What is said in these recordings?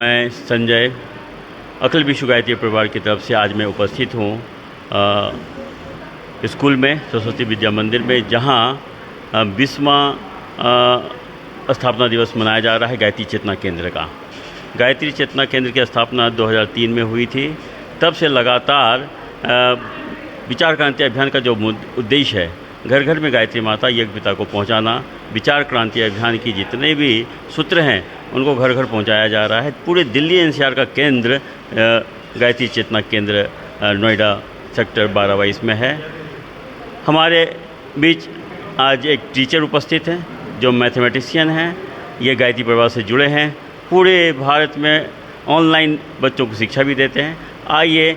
मैं संजय अखिल विश्व गायत्री परिवार की तरफ से आज मैं उपस्थित हूँ स्कूल में, सरस्वती विद्या मंदिर में, जहाँ 20वां स्थापना दिवस मनाया जा रहा है गायत्री चेतना केंद्र का। गायत्री चेतना केंद्र की स्थापना 2003 में हुई थी। तब से लगातार विचार क्रांति अभियान का जो उद्देश्य है, घर घर में गायत्री माता यज्ञ पिता को पहुंचाना, विचार क्रांति अभियान की जितने भी सूत्र हैं उनको घर घर पहुंचाया जा रहा है। पूरे दिल्ली एनसीआर का केंद्र गायत्री चेतना केंद्र नोएडा सेक्टर 12/22 में है। हमारे बीच आज एक टीचर उपस्थित हैं जो मैथमेटिशियन हैं। ये गायत्री परिवार से जुड़े हैं, पूरे भारत में ऑनलाइन बच्चों को शिक्षा भी देते हैं। आइए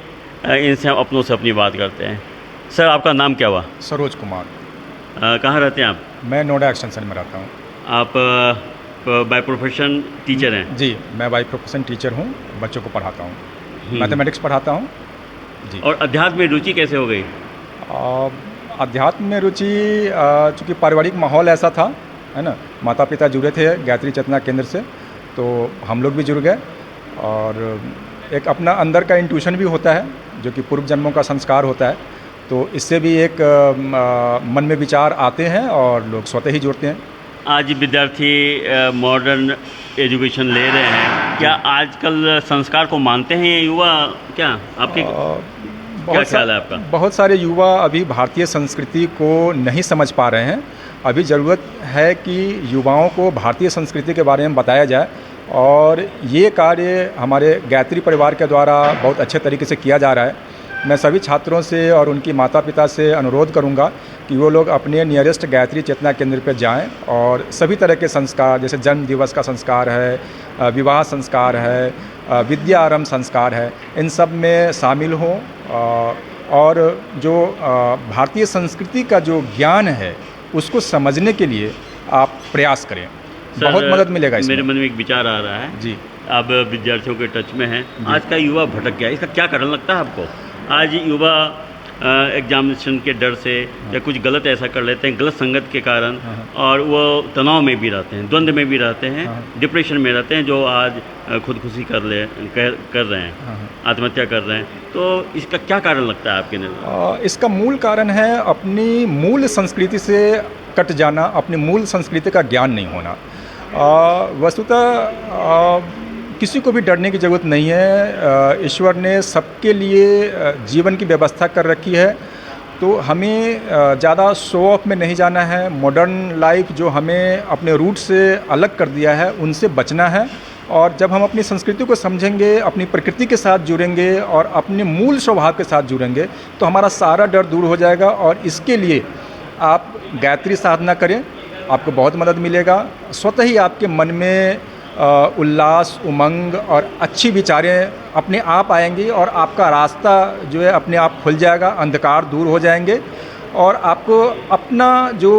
इनसे हम अपनों से अपनी बात करते हैं। सर, आपका नाम क्या हुआ? सरोज कुमार। कहाँ रहते हैं आप? मैं नोएडा एक्सटेंशन में रहता हूँ। आप बाय प्रोफेशन टीचर हैं? जी, मैं बाय प्रोफेशन टीचर हूँ, बच्चों को पढ़ाता हूँ, मैथमेटिक्स पढ़ाता हूँ जी। और अध्यात्म में रुचि कैसे हो गई? अध्यात्म में रुचि चूँकि पारिवारिक माहौल ऐसा था, है ना, माता पिता जुड़े थे गायत्री चेतना केंद्र से, तो हम लोग भी जुड़ गए। और एक अपना अंदर का इंट्यूशन भी होता है जो कि पूर्व जन्मों का संस्कार होता है, तो इससे भी एक मन में विचार आते हैं और लोग स्वतः ही जुड़ते हैं। आज विद्यार्थी मॉडर्न एजुकेशन ले रहे हैं, क्या आजकल संस्कार को मानते हैं ये युवा? क्या आपके क्या ख्याल है आपका? बहुत सारे युवा अभी भारतीय संस्कृति को नहीं समझ पा रहे हैं। अभी ज़रूरत है कि युवाओं को भारतीय संस्कृति के बारे में बताया जाए, और ये कार्य हमारे गायत्री परिवार के द्वारा बहुत अच्छे तरीके से किया जा रहा है। मैं सभी छात्रों से और उनकी माता पिता से अनुरोध करूंगा कि वो लोग अपने नियरेस्ट गायत्री चेतना केंद्र पर जाएं और सभी तरह के संस्कार, जैसे जन्म दिवस का संस्कार है, विवाह संस्कार है, विद्या आरंभ संस्कार है, इन सब में शामिल हों। और जो भारतीय संस्कृति का जो ज्ञान है उसको समझने के लिए आप प्रयास करें। बहुत मदद मिलेगा इसमें। मेरे मन में एक विचार आ रहा है जी। आप विद्यार्थियों के टच में हैं। आज का युवा भटक गया, इसका क्या कारण लगता है आपको? आज युवा एग्जामिनेशन के डर से या कुछ गलत ऐसा कर लेते हैं, गलत संगत के कारण, और वो तनाव में भी रहते हैं, द्वंद्व में भी रहते हैं, डिप्रेशन में रहते हैं, जो आज खुदकुशी कर रहे हैं, आत्महत्या कर रहे हैं। तो इसका क्या कारण लगता है आपके नज़र? इसका मूल कारण है अपनी मूल संस्कृति से कट जाना, अपनी मूल संस्कृति का ज्ञान नहीं होना। वस्तुतः किसी को भी डरने की ज़रूरत नहीं है। ईश्वर ने सबके लिए जीवन की व्यवस्था कर रखी है, तो हमें ज़्यादा शो ऑफ में नहीं जाना है। मॉडर्न लाइफ जो हमें अपने रूट से अलग कर दिया है, उनसे बचना है। और जब हम अपनी संस्कृति को समझेंगे, अपनी प्रकृति के साथ जुड़ेंगे और अपने मूल स्वभाव के साथ जुड़ेंगे, तो हमारा सारा डर दूर हो जाएगा। और इसके लिए आप गायत्री साधना करें, आपको बहुत मदद मिलेगा। स्वतः ही आपके मन में उल्लास, उमंग और अच्छी विचारें अपने आप आएंगी, और आपका रास्ता जो है अपने आप खुल जाएगा, अंधकार दूर हो जाएंगे, और आपको अपना जो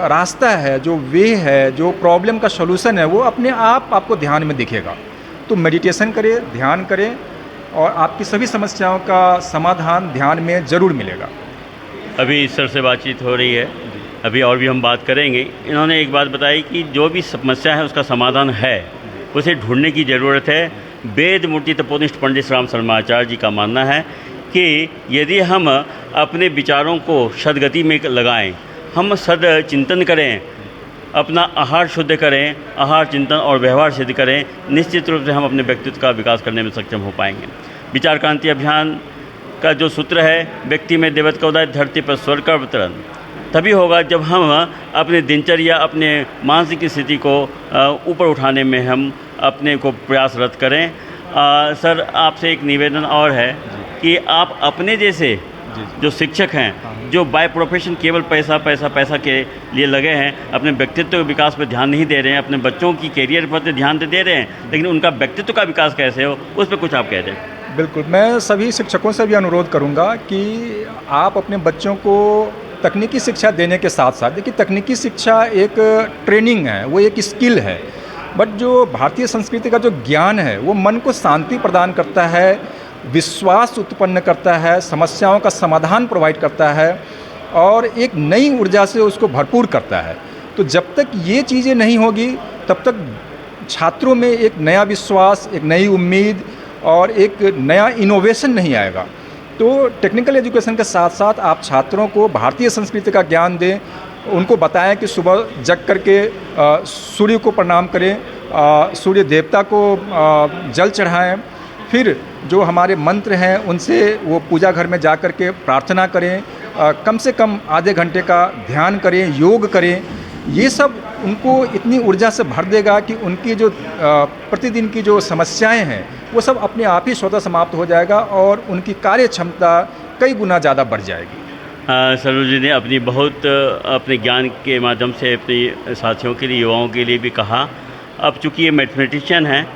रास्ता है, जो वे है, जो प्रॉब्लम का सलूशन है, वो अपने आप आपको ध्यान में दिखेगा। तो मेडिटेशन करें, ध्यान करें, और आपकी सभी समस्याओं का समाधान ध्यान में ज़रूर मिलेगा। अभी सर से बातचीत हो रही है, अभी और भी हम बात करेंगे। इन्होंने एक बात बताई कि जो भी समस्या है उसका समाधान है, उसे ढूंढने की ज़रूरत है। वेद मूर्ति तपोनिष्ठ पंडित राम शर्माचार्य जी का मानना है कि यदि हम अपने विचारों को सदगति में लगाएं, हम सद चिंतन करें, अपना आहार शुद्ध करें, आहार चिंतन और व्यवहार सिद्ध करें, निश्चित रूप से हम अपने व्यक्तित्व का विकास करने में सक्षम हो पाएंगे। विचार क्रांति अभियान का जो सूत्र है, व्यक्ति में देवत्व का उदय, धरती पर स्वर्ग का अवतरण, तभी होगा जब हम अपने दिनचर्या, अपने मानसिक स्थिति को ऊपर उठाने में हम अपने को प्रयासरत करें। सर, आपसे एक निवेदन और है कि आप अपने जैसे जो शिक्षक हैं, जो बाय प्रोफेशन केवल पैसा पैसा पैसा के लिए लगे हैं, अपने व्यक्तित्व के विकास पर ध्यान नहीं दे रहे हैं, अपने बच्चों की कैरियर पर तो ध्यान तो दे रहे हैं, लेकिन उनका व्यक्तित्व का विकास कैसे हो, उस पर कुछ आप कह दें। बिल्कुल, मैं सभी शिक्षकों से भी अनुरोध करूँगा कि आप अपने बच्चों को तकनीकी शिक्षा देने के साथ साथ, देखिए तकनीकी शिक्षा एक ट्रेनिंग है, वो एक स्किल है, बट जो भारतीय संस्कृति का जो ज्ञान है वो मन को शांति प्रदान करता है, विश्वास उत्पन्न करता है, समस्याओं का समाधान प्रोवाइड करता है, और एक नई ऊर्जा से उसको भरपूर करता है। तो जब तक ये चीज़ें नहीं होगी, तब तक छात्रों में एक नया विश्वास, एक नई उम्मीद और एक नया इनोवेशन नहीं आएगा। तो टेक्निकल एजुकेशन के साथ साथ आप छात्रों को भारतीय संस्कृति का ज्ञान दें, उनको बताएं कि सुबह जग करके सूर्य को प्रणाम करें, सूर्य देवता को जल चढ़ाएं, फिर जो हमारे मंत्र हैं उनसे वो पूजा घर में जा कर के प्रार्थना करें, कम से कम आधे घंटे का ध्यान करें, योग करें। ये सब उनको इतनी ऊर्जा से भर देगा कि उनकी जो प्रतिदिन की जो समस्याएं हैं वो सब अपने आप ही स्वतः समाप्त हो जाएगा और उनकी कार्य क्षमता कई गुना ज़्यादा बढ़ जाएगी। सरोज जी ने अपने ज्ञान के माध्यम से अपने साथियों के लिए, युवाओं के लिए भी कहा। अब चूँकि ये मैथमेटिशियन हैं,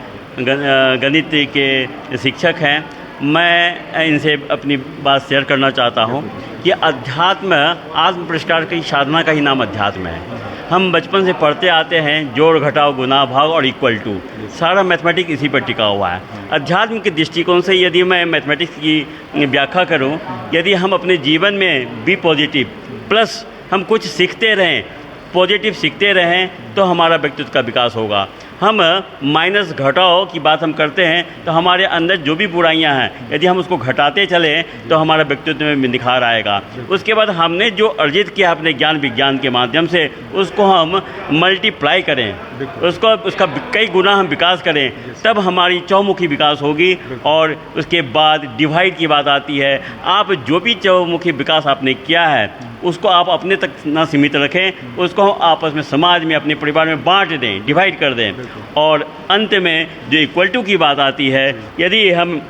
गणित के शिक्षक हैं, मैं इनसे अपनी बात शेयर करना चाहता हूँ कि अध्यात्म, आत्म पुरस्कार की साधना का ही नाम अध्यात्म है। हम बचपन से पढ़ते आते हैं, जोड़ घटाव गुना भाग और इक्वल टू, सारा मैथमेटिक्स इसी पर टिका हुआ है। अध्यात्म के दृष्टिकोण से यदि मैं मैथमेटिक्स की व्याख्या करूं, यदि हम अपने जीवन में बी पॉजिटिव प्लस हम कुछ सीखते रहें, पॉजिटिव सीखते रहें, तो हमारा व्यक्तित्व का विकास होगा। हम माइनस घटाव की बात हम करते हैं तो हमारे अंदर जो भी बुराइयां हैं, यदि हम उसको घटाते चलें तो हमारा व्यक्तित्व में निखार आएगा। उसके बाद हमने जो अर्जित किया अपने ज्ञान विज्ञान के माध्यम से, उसको हम मल्टीप्लाई करें, उसका कई गुना हम विकास करें, तब हमारी चौमुखी विकास होगी। और उसके बाद डिवाइड की बात आती है। आप जो भी चौमुखी विकास आपने किया है उसको आप अपने तक ना सीमित रखें, उसको आपस में, समाज में, अपने परिवार में बांट दें, डिवाइड कर दें। और अंत में जो इक्वल टू की बात आती है, यदि हम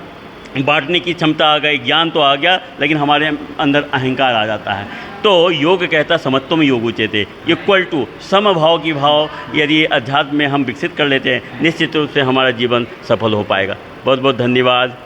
बांटने की क्षमता आ गई, ज्ञान तो आ गया, लेकिन हमारे अंदर अहंकार आ जाता है। तो योग कहता समत्वम योग उच्यते, इक्वल टू, समभाव की भाव यदि अध्यात्म में हम विकसित कर लेते हैं, निश्चित रूप से हमारा जीवन सफल हो पाएगा। बहुत बहुत धन्यवाद।